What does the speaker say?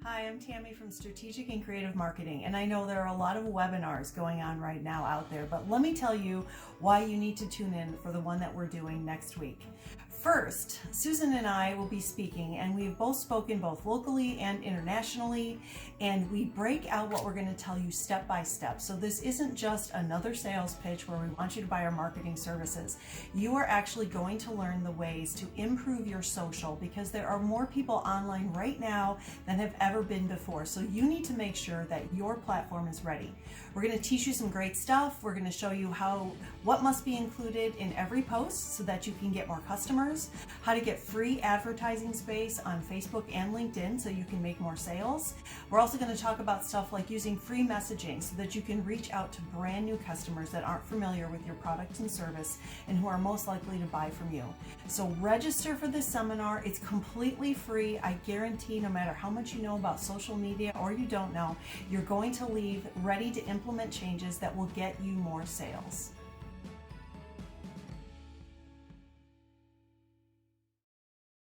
Hi, I'm Tammy from Strategic and Creative Marketing, and I know there are a lot of webinars going on right now out there, but let me tell you why you need to tune in for the one that we're doing next week. First, Susan and I will be speaking, and we've both spoken both locally and internationally, and we break out what we're going to tell you step by step. So this isn't just another sales pitch where we want you to buy our marketing services. You are actually going to learn the ways to improve your social, because there are more people online right now than have ever been before. So you need to make sure that your platform is ready. We're going to teach you some great stuff. We're going to show you what must be included in every post so that you can get more customers, how to get free advertising space on Facebook and LinkedIn so you can make more sales. We're also going to talk about stuff like using free messaging so that you can reach out to brand new customers that aren't familiar with your product and service and who are most likely to buy from you. So register for this seminar. It's completely free. I guarantee no matter how much you know about social media or you don't know, you're going to leave ready to implement changes that will get you more sales.